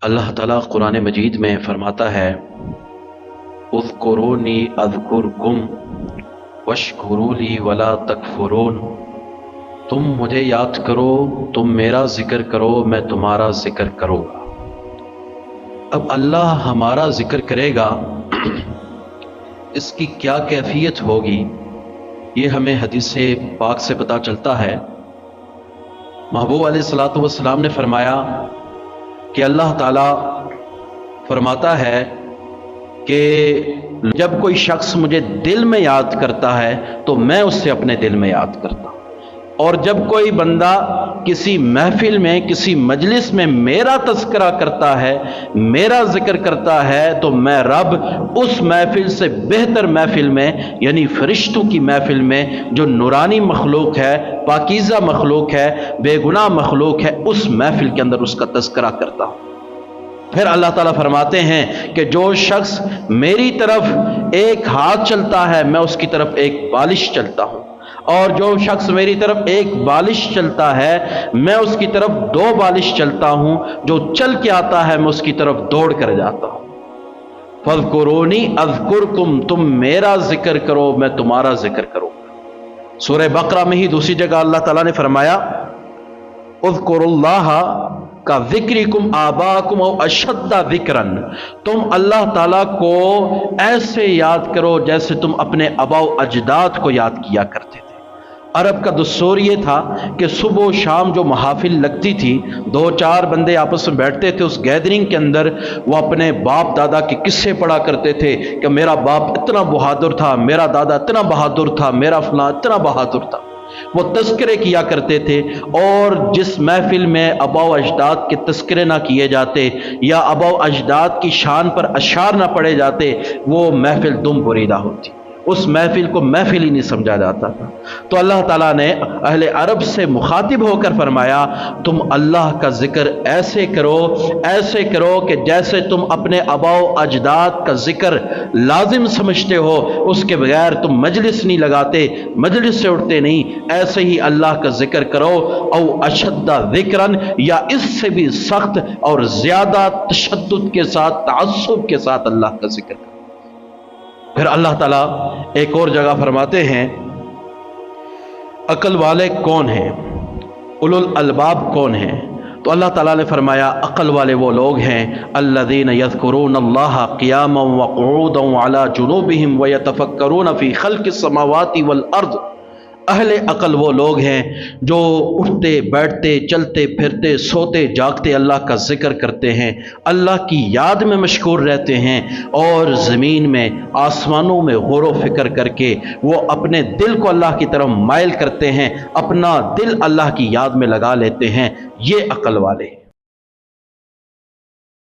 اللہ ताला कुरान मजीद में फरमाता है, उज़्कुरूनी अज़्कुरकुम वश्कुरूली वला तकफुरून। तुम मुझे याद करो, तुम मेरा जिक्र करो, मैं तुम्हारा जिक्र करूँगा। अब अल्लाह हमारा जिक्र करेगा, इसकी क्या कैफियत होगी, ये हमें हदीस पाक से पता चलता है। महबूब अलैहिस्सलातु वस्सलाम ने फरमाया कि अल्लाह ताला फरमाता है कि जब कोई शख्स मुझे दिल में याद करता है तो मैं उससे अपने दिल में याद करता हूँ, और जब कोई बंदा किसी महफिल में, किसी मजलिस में मेरा तज़किरा करता है, मेरा जिक्र करता है, तो मैं रब उस महफिल से बेहतर महफिल में, यानी फरिश्तों की महफिल में, जो नूरानी मखलूक है, पाकीज़ा मखलूक है, बेगुनाह मखलूक है, उस महफिल के अंदर उसका तज़किरा करता हूँ। फिर अल्लाह ताला फरमाते हैं कि जो शख्स मेरी तरफ एक हाथ चलता है, मैं उसकी तरफ एक बालिश चलता हूँ, और जो शख्स मेरी तरफ एक बालिश चलता है, मैं उसकी तरफ दो बालिश चलता हूँ। जो चल के आता है, मैं उसकी तरफ दौड़ कर जाता हूँ। फ़ज़्कुरूनी अज़्कुरकुम, तुम मेरा जिक्र करो, मैं तुम्हारा जिक्र करूँगा। सूरह बकरा में ही दूसरी जगह अल्लाह ताला ने फरमाया, उज़्कुरुल्लाह का ज़िक्रिकुम आबाकुम औ अशद्दा ज़िक्रन। तुम अल्लाह ताला को ऐसे याद करो जैसे तुम अपने आबा अजदाद को याद किया करते थे। अरब का दस्तूर ये था कि सुबह शाम जो महाफिल लगती थी, दो चार बंदे आपस में बैठते थे, उस गैदरिंग के अंदर वो अपने बाप दादा के किस्से पढ़ा करते थे कि मेरा बाप इतना बहादुर था, मेरा दादा इतना बहादुर था, मेरा फलां इतना बहादुर था। वो तस्करे किया करते थे, और जिस महफिल में आबा अजदाद के तस्करे ना किए जाते या आबा अजदाद की शान पर अशार ना पढ़े जाते, वो महफिल दुम बुरीदा होती, उस महफिल को महफिल ही नहीं समझा जाता था। तो अल्लाह ताला ने अहले अरब से मुखातिब होकर फरमाया, तुम अल्लाह का जिक्र ऐसे करो कि जैसे तुम अपने आबा अजदाद का जिक्र लाजिम समझते हो, उसके बगैर तुम मजलिस नहीं लगाते, मजलिस से उठते नहीं। ऐसे ही अल्लाह का जिक्र करो, औ अशद्दा ज़िक्रन, या इससे भी सख्त और ज़्यादा तशद्दुद के साथ, तअस्सुब के साथ अल्लाह का जिक्र करो। फिर अल्लाह ताला एक और जगह फरमाते हैं, अक्ल वाले कौन हैं, उलुल अलबाब कौन हैं? तो अल्लाह ताला ने फरमाया, अक्ल वाले वो लोग हैं अल्लज़ीना यज़्कुरूनल्लाह क़ियामन व क़ुऊदन व अला जुनूबिहिम व यतफ़क्करून फ़ी ख़ल्क़िस समावाति वल अर्ज़। अहले अक्ल वो लोग हैं जो उठते बैठते चलते फिरते सोते जागते अल्लाह का जिक्र करते हैं, अल्लाह की याद में मशगूल रहते हैं, और ज़मीन में, आसमानों में गौर व फिक्र करके वो अपने दिल को अल्लाह की तरफ माइल करते हैं, अपना दिल अल्लाह की याद में लगा लेते हैं। ये अक्ल वाले हैं।